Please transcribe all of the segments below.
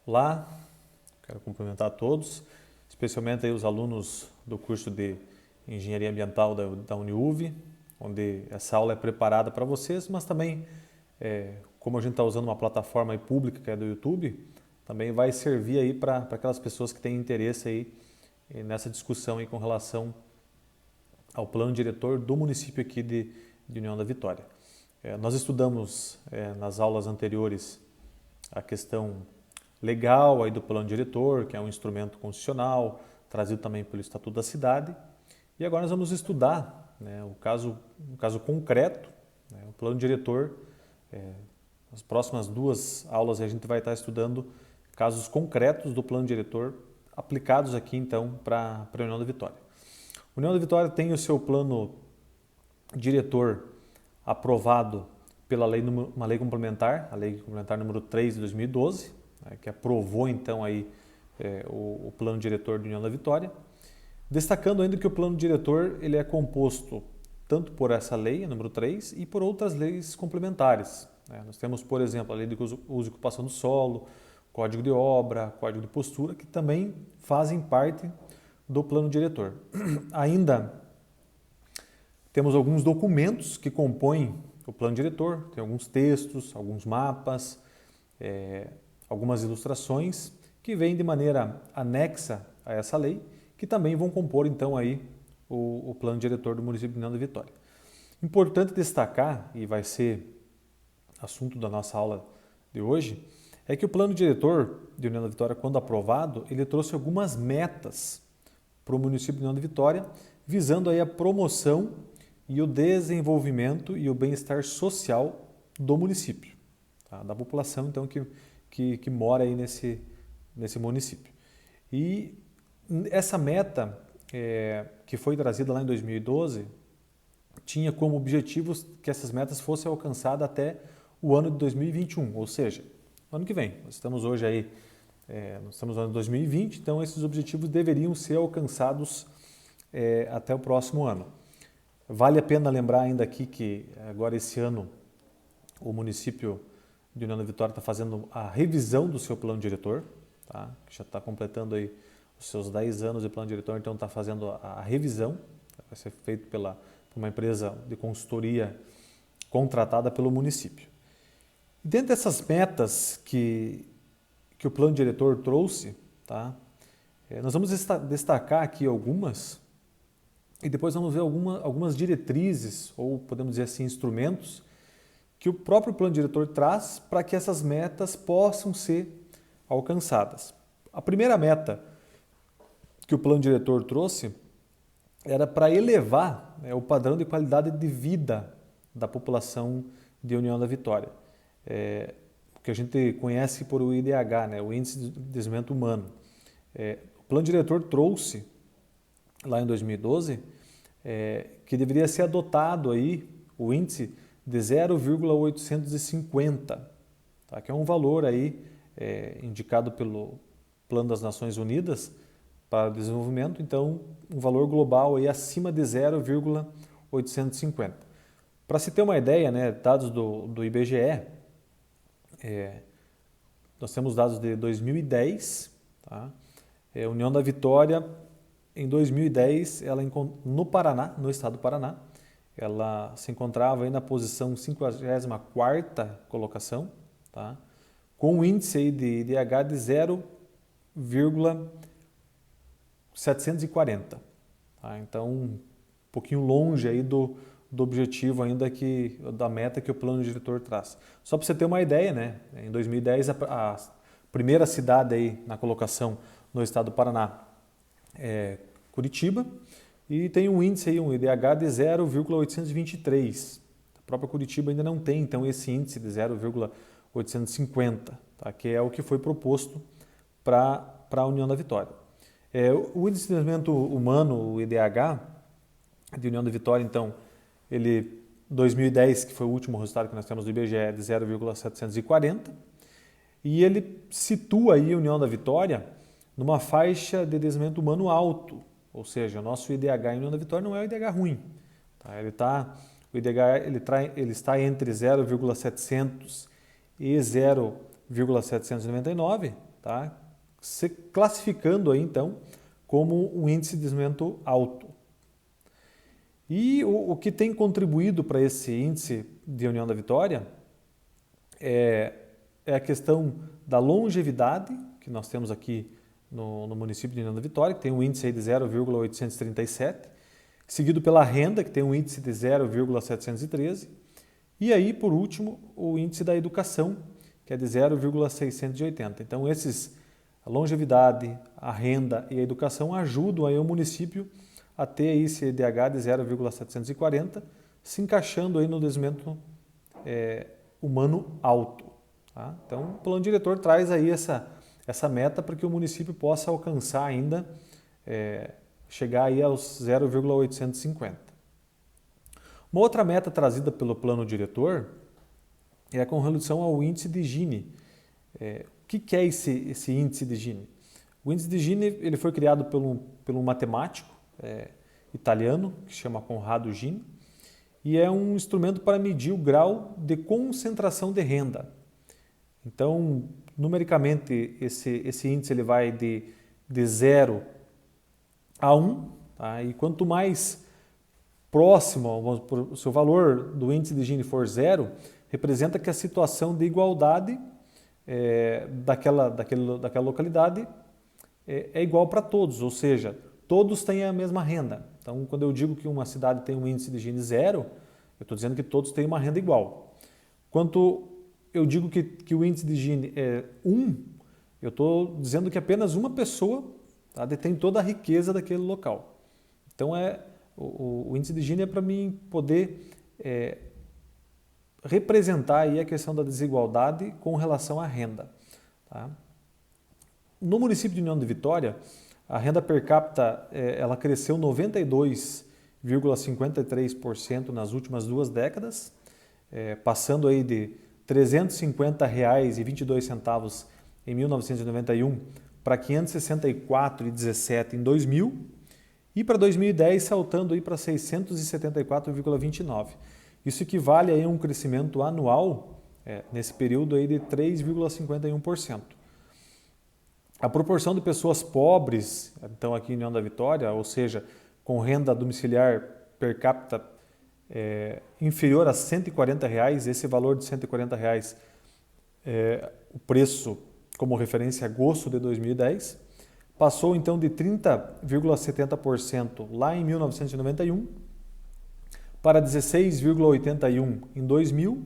Olá, quero cumprimentar a todos, especialmente aí os alunos do curso de Engenharia Ambiental da Uniuv, onde essa aula é preparada para vocês, mas também, como a gente está usando uma plataforma aí pública que é do YouTube, também vai servir aí para aquelas pessoas que têm interesse aí nessa discussão aí com relação ao plano diretor do município aqui de União da Vitória. Nós estudamos nas aulas anteriores a questão legal aí do plano diretor, que é um instrumento constitucional, trazido também pelo Estatuto da Cidade. E agora nós vamos estudar, né, um caso concreto, né, o plano diretor. Nas próximas duas aulas a gente vai estar estudando casos concretos do plano diretor aplicados aqui então para a União da Vitória. A União da Vitória tem o seu plano diretor aprovado pela uma lei complementar, a Lei Complementar número 3 de 2012, que aprovou então aí o plano diretor da União da Vitória, destacando ainda que o plano diretor ele é composto tanto por essa lei, número 3, e por outras leis complementares. Nós temos, por exemplo, a Lei de Uso e Ocupação do Solo, Código de Obra, Código de Postura, que também fazem parte do plano diretor. Ainda temos alguns documentos que compõem o plano diretor, tem alguns textos, alguns mapas, algumas ilustrações que vêm de maneira anexa a essa lei, que também vão compor então aí o plano diretor do município de União da Vitória. Importante destacar, e vai ser assunto da nossa aula de hoje, é que o plano diretor de União da Vitória, quando aprovado, ele trouxe algumas metas para o município de União da Vitória, visando aí a promoção e o desenvolvimento e o bem-estar social do município, tá? Da população então que mora aí nesse município. E essa meta que foi trazida lá em 2012 tinha como objetivos que essas metas fossem alcançadas até o ano de 2021, ou seja, ano que vem. Nós estamos hoje aí, nós estamos no ano de 2020, então esses objetivos deveriam ser alcançados até o próximo ano. Vale a pena lembrar ainda aqui que agora esse ano o município de União da Vitória está fazendo a revisão do seu plano diretor, tá? Já está completando aí os seus 10 anos de plano diretor, então está fazendo a revisão, vai ser feito por uma empresa de consultoria contratada pelo município. Dentro dessas metas que o plano diretor trouxe, tá? Nós vamos destacar aqui algumas e depois vamos ver algumas diretrizes, ou podemos dizer assim, instrumentos, que o próprio plano diretor traz para que essas metas possam ser alcançadas. A primeira meta que o plano diretor trouxe era para elevar o padrão de qualidade de vida da população de União da Vitória, que a gente conhece por o IDH, né, o Índice de Desenvolvimento Humano. O plano diretor trouxe, lá em 2012, que deveria ser adotado aí o índice de 0,850, tá? Que é um valor aí indicado pelo Plano das Nações Unidas para o Desenvolvimento, então um valor global aí acima de 0,850. Para se ter uma ideia, né, dados do IBGE, nós temos dados de 2010, tá? União da Vitória, em 2010, ela no Paraná, no estado do Paraná, ela se encontrava aí na posição 54ª colocação, tá? Com um índice aí de IDH de 0,740. Tá? Então, um pouquinho longe aí do objetivo ainda da meta que o plano diretor traz. Só para você ter uma ideia, né? Em 2010, a primeira cidade aí na colocação no estado do Paraná é Curitiba, e tem um índice aí, um IDH de 0,823. A própria Curitiba ainda não tem, então, esse índice de 0,850, tá? Que é o que foi proposto para a União da Vitória. O Índice de Desenvolvimento Humano, o IDH, de União da Vitória, então, ele 2010, que foi o último resultado que nós temos do IBGE, é de 0,740, e ele situa aí a União da Vitória numa faixa de desenvolvimento humano alto, ou seja, o nosso IDH em União da Vitória não é o IDH ruim. Tá? O IDH ele está entre 0,700 e 0,799, tá? Se classificando aí então como um índice de desenvolvimento alto. E o que tem contribuído para esse índice de União da Vitória é a questão da longevidade, que nós temos aqui no município de União da Vitória, que tem um índice aí de 0,837, seguido pela renda, que tem um índice de 0,713, e aí, por último, o índice da educação, que é de 0,680. Então, a longevidade, a renda e a educação ajudam aí o município a ter esse IDH de 0,740, se encaixando aí no desenvolvimento humano alto. Tá? Então, o plano diretor traz aí essa meta para que o município possa alcançar ainda, chegar aí aos 0,850. Uma outra meta trazida pelo plano diretor é com relação ao índice de Gini. O que é esse índice de Gini? O índice de Gini ele foi criado por um matemático italiano que se chama Conrado Gini e é um instrumento para medir o grau de concentração de renda. Então, numericamente, esse índice ele vai de 0 a 1, tá? E quanto mais próximo, o seu valor do índice de Gini for 0, representa que a situação de igualdade daquela localidade é igual para todos, ou seja, todos têm a mesma renda. Então, quando eu digo que uma cidade tem um índice de Gini 0, eu estou dizendo que todos têm uma renda igual. Quanto eu digo que o índice de Gini é 1, eu estou dizendo que apenas uma pessoa, tá, detém toda a riqueza daquele local. Então, o índice de Gini é para mim poder representar aí a questão da desigualdade com relação à renda. Tá? No município de União de Vitória, a renda per capita ela cresceu 92,53% nas últimas 2 décadas, passando aí de R$ 350,22 em 1991 para R$ 564,17 em 2000 e para 2010 saltando aí para 674,29. Isso equivale aí a um crescimento anual nesse período aí de 3,51%. A proporção de pessoas pobres, então aqui em União da Vitória, ou seja, com renda domiciliar per capita inferior a R$ 140, esse valor de R$ 140 o preço como referência a agosto de 2010, passou então de 30,70% lá em 1991 para 16,81% em 2000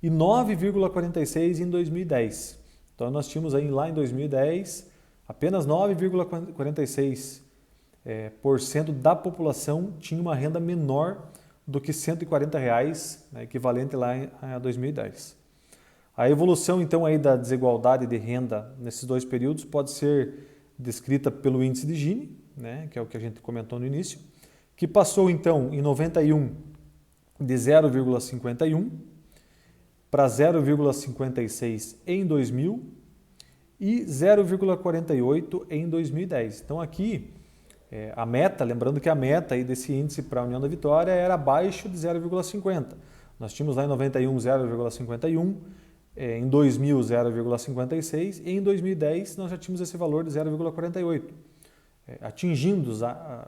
e 9,46% em 2010. Então, nós tínhamos aí lá em 2010 apenas 9,46% da população tinha uma renda menor do que R$ 140, né, equivalente lá em 2010. A evolução, então, aí da desigualdade de renda nesses 2 períodos pode ser descrita pelo índice de Gini, né, que é o que a gente comentou no início, que passou, então, em 91 de 0,51 para 0,56 em 2000 e 0,48 em 2010. Então aqui a meta, lembrando que a meta aí desse índice para a União da Vitória era abaixo de 0,50. Nós tínhamos lá em 91 0,51, em 2000 0,56 e em 2010 nós já tínhamos esse valor de 0,48, atingindo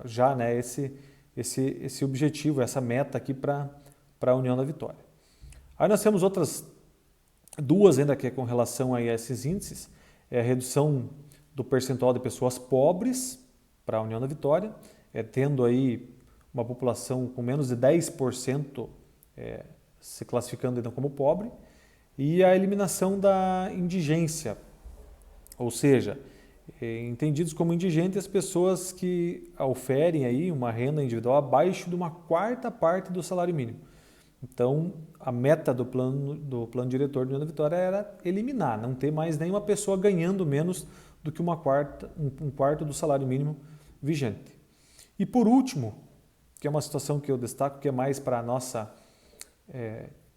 já né, esse objetivo, essa meta aqui para a União da Vitória. Aí nós temos outras 2 ainda que é com relação a esses índices, a redução do percentual de pessoas pobres para a União da Vitória, tendo aí uma população com menos de 10% se classificando então como pobre, e a eliminação da indigência, ou seja, entendidos como indigentes as pessoas que oferem aí uma renda individual abaixo de uma 4ª parte do salário mínimo. Então, a meta do plano diretor de União da Vitória era eliminar, não ter mais nenhuma pessoa ganhando menos do que um quarto do salário mínimo vigente. E por último, que é uma situação que eu destaco, que é mais para a nossa,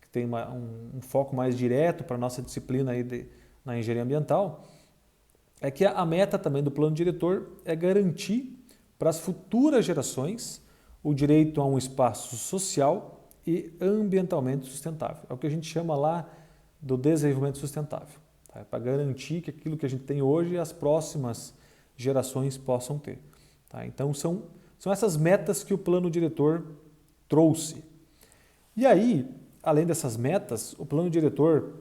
que tem um foco mais direto para a nossa disciplina aí na engenharia ambiental, é que a meta também do plano diretor é garantir para as futuras gerações o direito a um espaço social e ambientalmente sustentável. É o que a gente chama lá do desenvolvimento sustentável. Tá? Para garantir que aquilo que a gente tem hoje as próximas gerações possam ter. Tá? Então são essas metas que o plano diretor trouxe. E aí, além dessas metas, o plano diretor,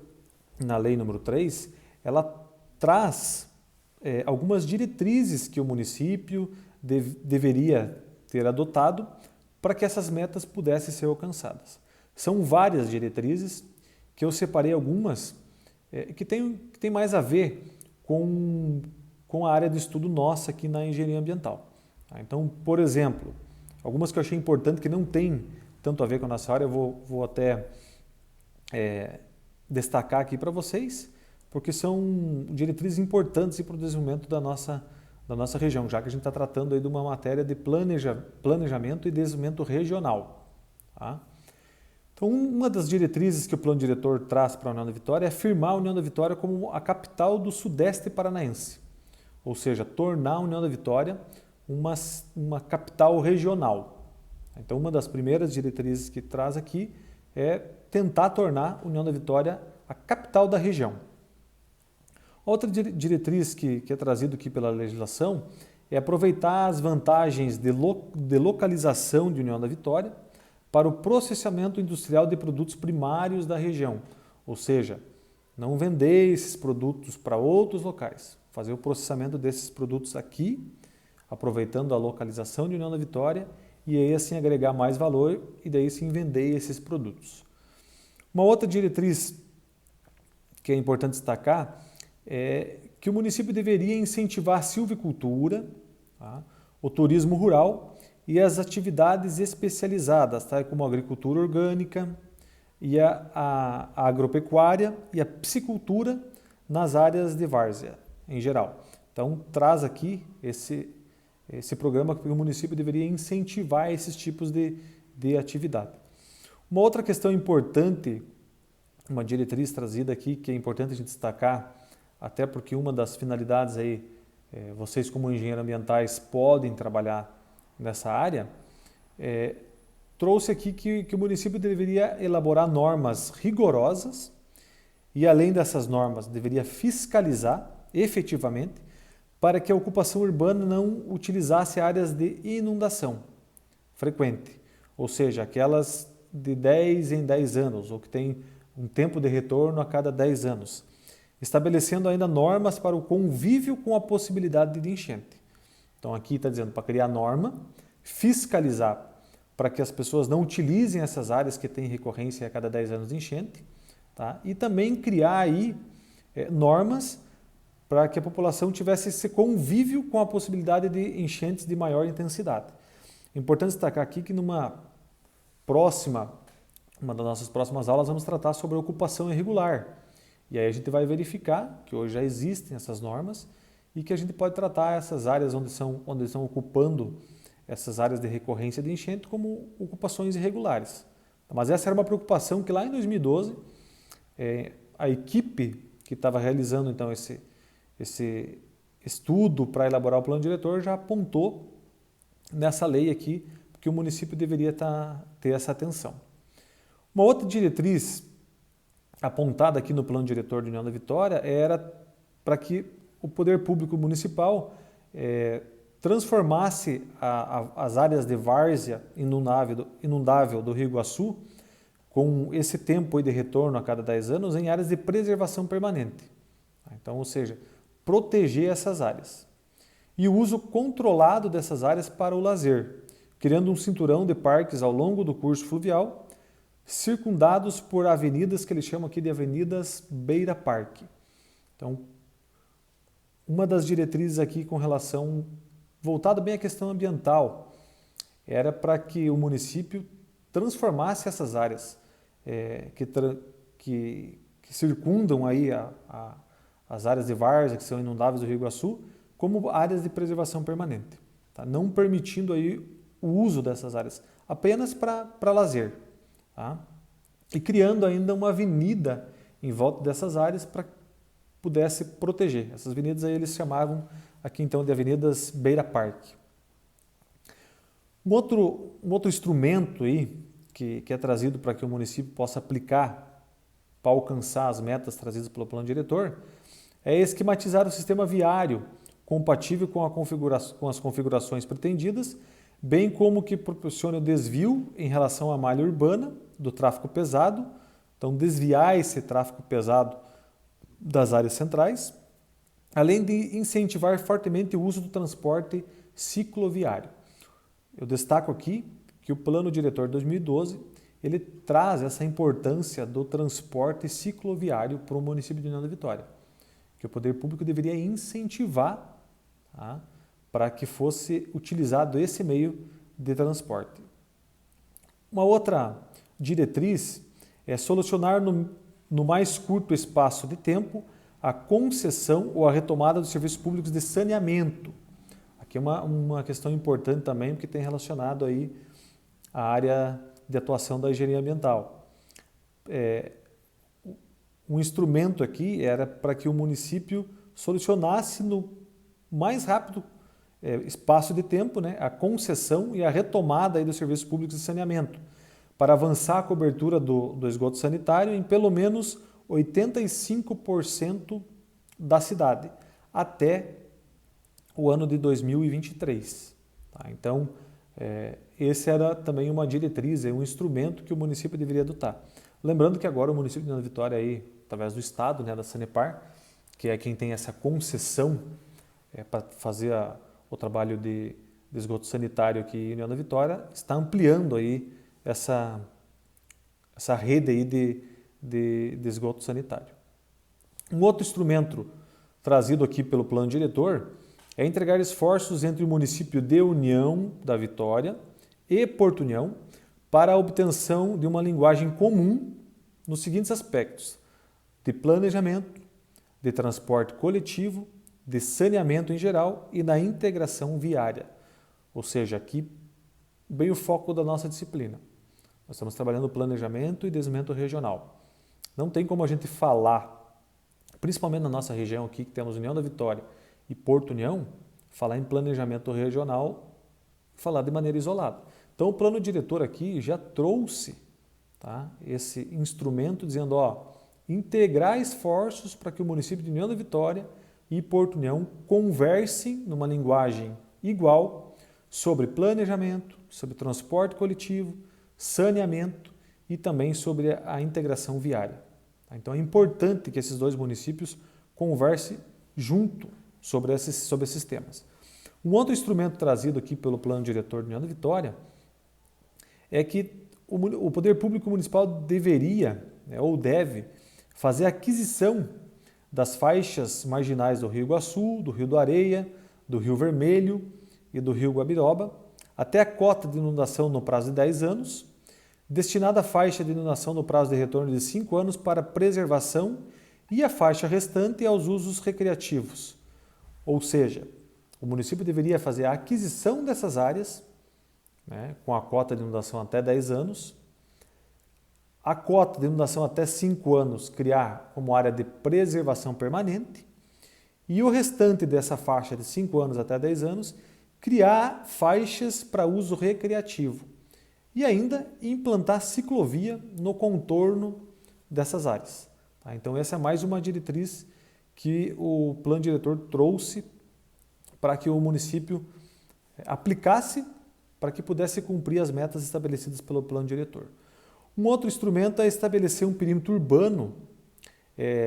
na lei número 3, ela traz algumas diretrizes que o município deveria ter adotado para que essas metas pudessem ser alcançadas. São várias diretrizes, que eu separei algumas que tem mais a ver com a área de estudo nossa aqui na engenharia ambiental. Então, por exemplo, algumas que eu achei importante que não tem tanto a ver com a nossa área, eu vou até destacar aqui para vocês, porque são diretrizes importantes para o desenvolvimento da nossa região, já que a gente está tratando aí de uma matéria de planejamento e desenvolvimento regional. Tá? Então, uma das diretrizes que o plano diretor traz para a União da Vitória é afirmar a União da Vitória como a capital do Sudeste Paranaense, ou seja, tornar a União da Vitória uma capital regional. Então, uma das primeiras diretrizes que traz aqui é tentar tornar a União da Vitória a capital da região. Outra diretriz que é trazida aqui pela legislação é aproveitar as vantagens de localização de União da Vitória para o processamento industrial de produtos primários da região, ou seja, não vender esses produtos para outros locais, fazer o processamento desses produtos aqui, aproveitando a localização de União da Vitória e aí assim agregar mais valor e daí sim vender esses produtos. Uma outra diretriz que é importante destacar é que o município deveria incentivar a silvicultura, tá? O turismo rural e as atividades especializadas, tá? Como a agricultura orgânica e a agropecuária e a piscicultura nas áreas de várzea em geral. Então, traz aqui esse programa que o município deveria incentivar esses tipos de atividade. Uma outra questão importante, uma diretriz trazida aqui, que é importante a gente destacar, até porque uma das finalidades aí, vocês como engenheiros ambientais podem trabalhar nessa área, trouxe aqui que o município deveria elaborar normas rigorosas e, além dessas normas, deveria fiscalizar efetivamente para que a ocupação urbana não utilizasse áreas de inundação frequente, ou seja, aquelas de 10 em 10 anos, ou que tem um tempo de retorno a cada 10 anos, estabelecendo ainda normas para o convívio com a possibilidade de enchente. Então aqui está dizendo para criar norma, fiscalizar para que as pessoas não utilizem essas áreas que têm recorrência a cada 10 anos de enchente, tá? E também criar aí normas para que a população tivesse esse convívio com a possibilidade de enchentes de maior intensidade. É importante destacar aqui que uma das nossas próximas aulas, vamos tratar sobre a ocupação irregular. E aí a gente vai verificar que hoje já existem essas normas e que a gente pode tratar essas áreas onde estão ocupando essas áreas de recorrência de enchente como ocupações irregulares. Mas essa era uma preocupação que lá em 2012 a equipe que estava realizando então esse estudo para elaborar o plano diretor já apontou nessa lei aqui que o município deveria ter essa atenção. Uma outra diretriz apontada aqui no plano diretor de União da Vitória era para que o poder público municipal transformasse as áreas de várzea inundável do Rio Iguaçu, com esse tempo de retorno a cada 10 anos, em áreas de preservação permanente. Então, ou seja, proteger essas áreas. E o uso controlado dessas áreas para o lazer, criando um cinturão de parques ao longo do curso fluvial, circundados por avenidas que eles chamam aqui de avenidas beira-parque. Então, uma das diretrizes aqui com relação, voltada bem à questão ambiental, era para que o município transformasse essas áreas que circundam aí as áreas de várzea, que são inundáveis do Rio Iguaçu, como áreas de preservação permanente, tá? Não permitindo aí o uso dessas áreas, apenas para lazer. Tá? E criando ainda uma avenida em volta dessas áreas para que pudesse proteger. Essas avenidas aí eles chamavam aqui então de avenidas beira-parque. Um outro instrumento aí que é trazido para que o município possa aplicar para alcançar as metas trazidas pelo plano diretor é esquematizar o sistema viário compatível com as configurações pretendidas, bem como que proporcione o desvio em relação à malha urbana do tráfego pesado, então desviar esse tráfego pesado das áreas centrais, além de incentivar fortemente o uso do transporte cicloviário. Eu destaco aqui que o Plano Diretor de 2012 ele traz essa importância do transporte cicloviário para o município de União da Vitória, que o poder público deveria incentivar, tá, para que fosse utilizado esse meio de transporte. Uma outra diretriz é solucionar no mais curto espaço de tempo a concessão ou a retomada dos serviços públicos de saneamento. Aqui é uma questão importante também, porque tem relacionado aí a área de atuação da engenharia ambiental. Um instrumento aqui era para que o município solucionasse no mais rápido espaço de tempo, né, a concessão e a retomada aí dos serviços públicos de saneamento, para avançar a cobertura do esgoto sanitário em pelo menos 85% da cidade, até o ano de 2023. Tá? Então, esse era também uma diretriz, um instrumento que o município deveria adotar. Lembrando que agora o município de União da Vitória, aí, através do Estado, né, da Sanepar, que é quem tem essa concessão para fazer o trabalho de esgoto sanitário aqui em União da Vitória, está ampliando aí essa rede aí de esgoto sanitário. Um outro instrumento trazido aqui pelo plano diretor é entregar esforços entre o município de União da Vitória e Porto União para a obtenção de uma linguagem comum nos seguintes aspectos: de planejamento, de transporte coletivo, de saneamento em geral e da integração viária. Ou seja, aqui bem o foco da nossa disciplina. Nós estamos trabalhando planejamento e desenvolvimento regional. Não tem como a gente falar, principalmente na nossa região aqui, que temos União da Vitória e Porto União, falar em planejamento regional e falar de maneira isolada. Então o plano diretor aqui já trouxe, tá, esse instrumento dizendo, integrar esforços para que o município de União da Vitória e Porto União conversem numa linguagem igual sobre planejamento, sobre transporte coletivo, saneamento e também sobre a integração viária. Então é importante que esses dois municípios conversem junto sobre esses temas. Um outro instrumento trazido aqui pelo Plano Diretor de União da Vitória é que o Poder Público Municipal deveria, ou deve, fazer a aquisição das faixas marginais do Rio Iguaçu, do Rio do Areia, do Rio Vermelho e do Rio Guabiroba, até a cota de inundação no prazo de 10 anos, destinada à faixa de inundação no prazo de retorno de 5 anos para preservação e a faixa restante aos usos recreativos. Ou seja, o município deveria fazer a aquisição dessas áreas, né, com a cota de inundação até 10 anos, a cota de inundação até 5 anos criar como área de preservação permanente e o restante dessa faixa de 5 anos até 10 anos criar faixas para uso recreativo e ainda implantar ciclovia no contorno dessas áreas. Tá? Então essa é mais uma diretriz que o plano diretor trouxe para que o município aplicasse para que pudesse cumprir as metas estabelecidas pelo plano diretor. Um outro instrumento é estabelecer um perímetro urbano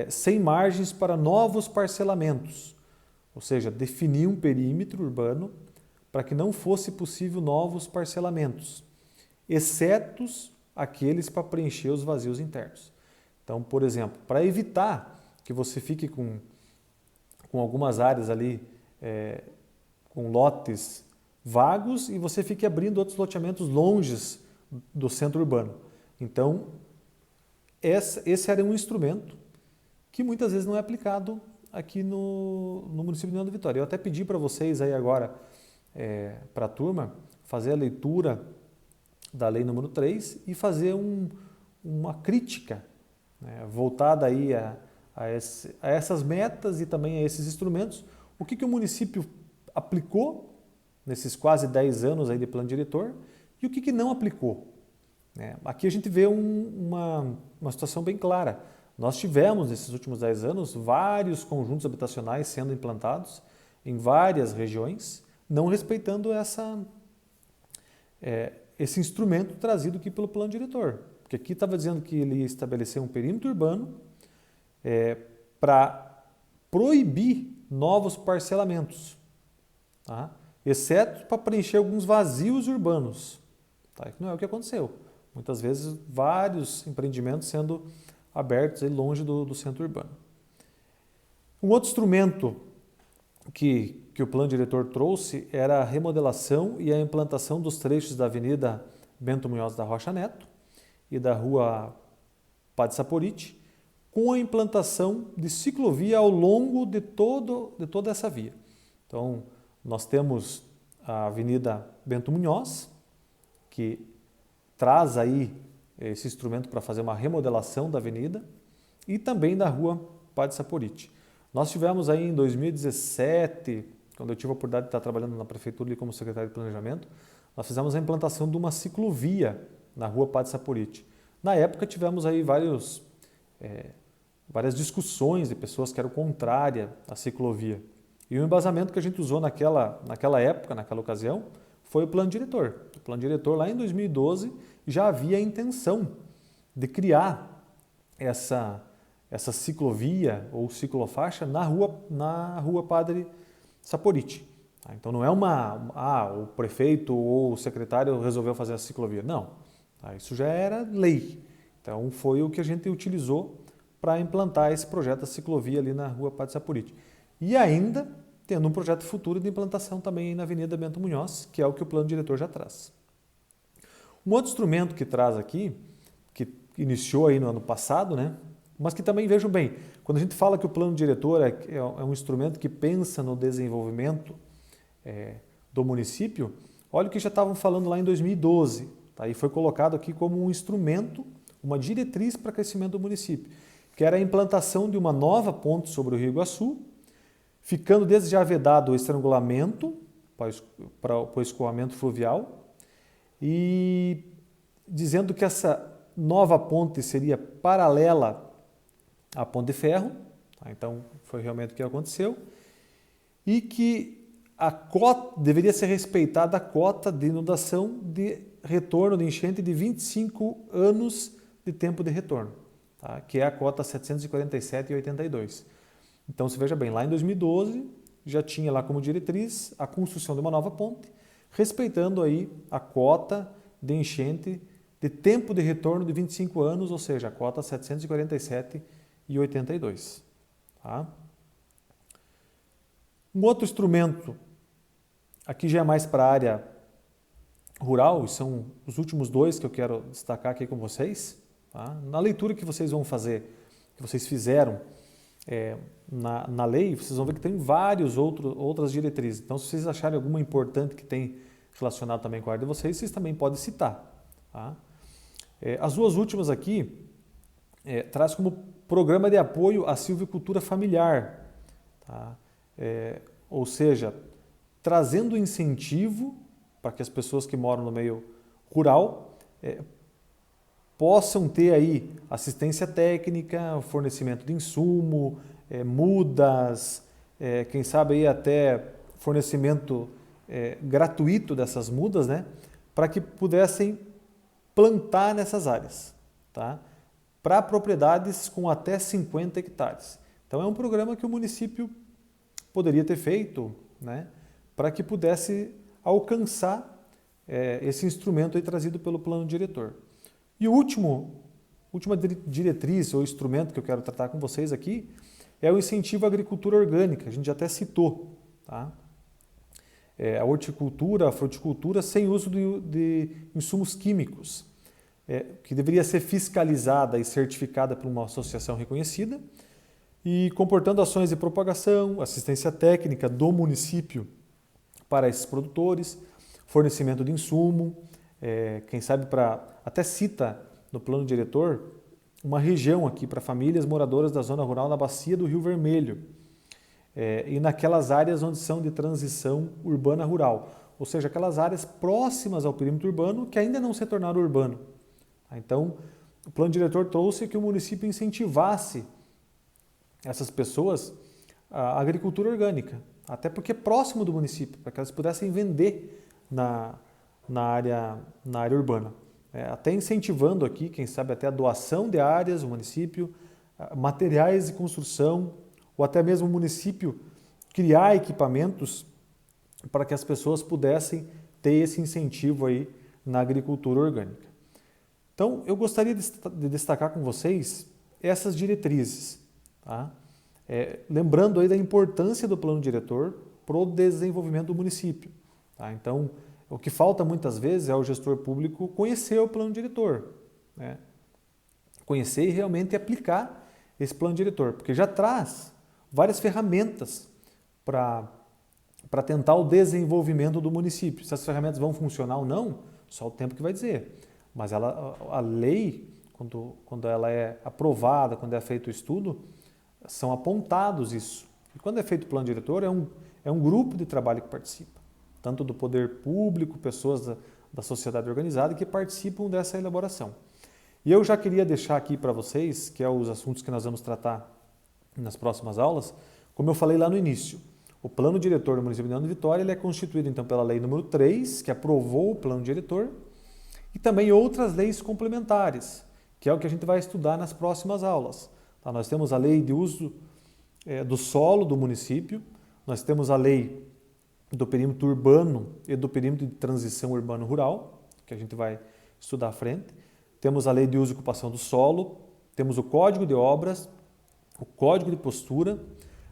sem margens para novos parcelamentos, ou seja, definir um perímetro urbano para que não fosse possível novos parcelamentos, exceto aqueles para preencher os vazios internos. Então, por exemplo, para evitar que você fique com algumas áreas ali com lotes vagos e você fique abrindo outros loteamentos longe do centro urbano. Então, esse era um instrumento que muitas vezes não é aplicado aqui no município de União da Vitória. Eu até pedi para vocês aí agora, para a turma, fazer a leitura da lei número 3 e fazer uma crítica, né, voltada aí a essas metas e também a esses instrumentos. O que o município aplicou nesses quase 10 anos aí de plano diretor e o que não aplicou. Aqui a gente vê uma situação bem clara. Nós tivemos, nesses últimos 10 anos, vários conjuntos habitacionais sendo implantados em várias regiões, não respeitando esse instrumento trazido aqui pelo plano diretor. Porque aqui estava dizendo que ele ia estabelecer um perímetro urbano para proibir novos parcelamentos, tá? Exceto para preencher alguns vazios urbanos. Tá? Não é o que aconteceu. Muitas vezes, vários empreendimentos sendo abertos aí longe do centro urbano. Um outro instrumento que o plano diretor trouxe era a remodelação e a implantação dos trechos da Avenida Bento Munhoz da Rocha Neto e da Rua Padre Saporite, com a implantação de ciclovia ao longo de toda essa via. Então, nós temos a Avenida Bento Munhoz, que traz aí esse instrumento para fazer uma remodelação da avenida, e também da Rua Padre Saporite. Nós tivemos aí em 2017, quando eu tive a oportunidade de estar trabalhando na prefeitura ali como secretário de planejamento, nós fizemos a implantação de uma ciclovia na Rua Padre Saporite. Na época tivemos aí várias discussões de pessoas que eram contrárias à ciclovia. E o embasamento que a gente usou naquela época, naquela ocasião, foi o plano diretor. O plano diretor, lá em 2012, já havia a intenção de criar essa ciclovia ou ciclofaixa na Rua Padre Saporite. Então não é o prefeito ou o secretário resolveu fazer a ciclovia. Não, isso já era lei. Então foi o que a gente utilizou para implantar esse projeto da ciclovia ali na Rua Padre Saporite. E ainda tendo um projeto futuro de implantação também na Avenida Bento Munhoz, que é o que o plano diretor já traz. Um outro instrumento que traz aqui, que iniciou aí no ano passado, né? Mas que também, vejam bem, quando a gente fala que o plano diretor é um instrumento que pensa no desenvolvimento do município, olha o que já estavam falando lá em 2012, tá? E foi colocado aqui como um instrumento, uma diretriz para crescimento do município, que era a implantação de uma nova ponte sobre o Rio Iguaçu, ficando desde já vedado o estrangulamento para o escoamento fluvial, e dizendo que essa nova ponte seria paralela à ponte de ferro, tá? Então foi realmente o que aconteceu, e que a cota deveria ser respeitada a cota de inundação de retorno de enchente de 25 anos de tempo de retorno, tá? Que é a cota 747,82. Então, se veja bem, lá em 2012 já tinha lá como diretriz a construção de uma nova ponte, respeitando aí a cota de enchente de tempo de retorno de 25 anos, ou seja, a cota 747,82. Tá? Um outro instrumento, aqui já é mais para a área rural, e são os últimos dois que eu quero destacar aqui com vocês. Tá? Na leitura que vocês vão fazer, que vocês fizeram na lei, vocês vão ver que tem várias outras diretrizes. Então, se vocês acharem alguma importante que tem relacionado também com a área de vocês, vocês também podem citar. Tá? As duas últimas aqui traz como programa de apoio à silvicultura familiar. Tá? Ou seja, trazendo incentivo para que as pessoas que moram no meio rural possam ter aí assistência técnica, fornecimento de insumo, mudas, quem sabe aí até fornecimento gratuito dessas mudas, né, para que pudessem plantar nessas áreas, tá? Para propriedades com até 50 hectares. Então é um programa que o município poderia ter feito, né, para que pudesse alcançar esse instrumento aí trazido pelo plano diretor. E a última diretriz ou instrumento que eu quero tratar com vocês aqui é o incentivo à agricultura orgânica, a gente já até citou. Tá? A horticultura, a fruticultura sem uso de insumos químicos, que deveria ser fiscalizada e certificada por uma associação reconhecida e comportando ações de propagação, assistência técnica do município para esses produtores, fornecimento de insumo, quem sabe até cita no plano diretor uma região aqui para famílias moradoras da zona rural na bacia do Rio Vermelho e naquelas áreas onde são de transição urbana-rural, ou seja, aquelas áreas próximas ao perímetro urbano que ainda não se tornaram urbano. Então, o plano diretor trouxe que o município incentivasse essas pessoas à agricultura orgânica, até porque é próximo do município, para que elas pudessem vender na área urbana. Até incentivando aqui, quem sabe até a doação de áreas, o município, materiais de construção, ou até mesmo o município criar equipamentos para que as pessoas pudessem ter esse incentivo aí na agricultura orgânica. Então, eu gostaria de destacar com vocês essas diretrizes, tá? Lembrando aí da importância do plano diretor para o desenvolvimento do município. Tá? Então, o que falta muitas vezes é o gestor público conhecer o plano diretor, né? Conhecer e realmente aplicar esse plano diretor, porque já traz várias ferramentas para tentar o desenvolvimento do município. Se as ferramentas vão funcionar ou não, só o tempo que vai dizer. Mas a lei, quando ela é aprovada, quando é feito o estudo, são apontados isso. E quando é feito o plano diretor, é um grupo de trabalho que participa, tanto do poder público, pessoas da sociedade organizada que participam dessa elaboração. E eu já queria deixar aqui para vocês, que é os assuntos que nós vamos tratar nas próximas aulas, como eu falei lá no início. O plano diretor do município de União da Vitória ele é constituído então pela lei número 3, que aprovou o plano diretor, e também outras leis complementares, que é o que a gente vai estudar nas próximas aulas. Tá? Nós temos a lei de uso do solo do município, nós temos a lei do perímetro urbano e do perímetro de transição urbano-rural, que a gente vai estudar à frente. Temos a lei de uso e ocupação do solo, temos o Código de Obras, o Código de Postura,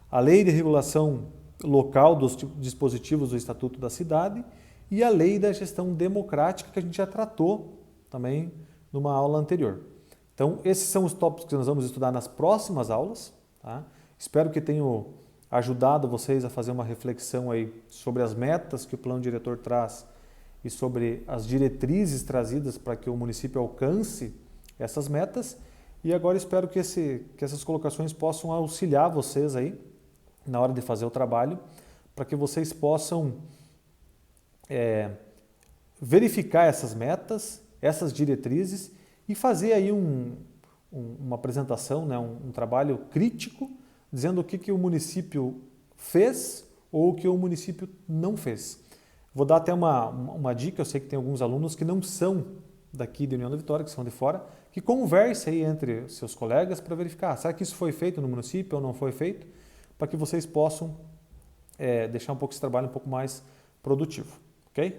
a lei de regulação local dos dispositivos do Estatuto da Cidade e a lei da gestão democrática que a gente já tratou também numa aula anterior. Então, esses são os tópicos que nós vamos estudar nas próximas aulas. Tá? Espero que tenham ajudado vocês a fazer uma reflexão aí sobre as metas que o plano diretor traz e sobre as diretrizes trazidas para que o município alcance essas metas. E agora espero que essas colocações possam auxiliar vocês aí na hora de fazer o trabalho, para que vocês possam verificar essas metas, essas diretrizes e fazer aí uma apresentação, né, um trabalho crítico, dizendo o que o município fez ou o que o município não fez. Vou dar até uma dica, eu sei que tem alguns alunos que não são daqui de União da Vitória, que são de fora, que conversem aí entre seus colegas para verificar, será que isso foi feito no município ou não foi feito, para que vocês possam deixar um pouco esse trabalho um pouco mais produtivo, ok?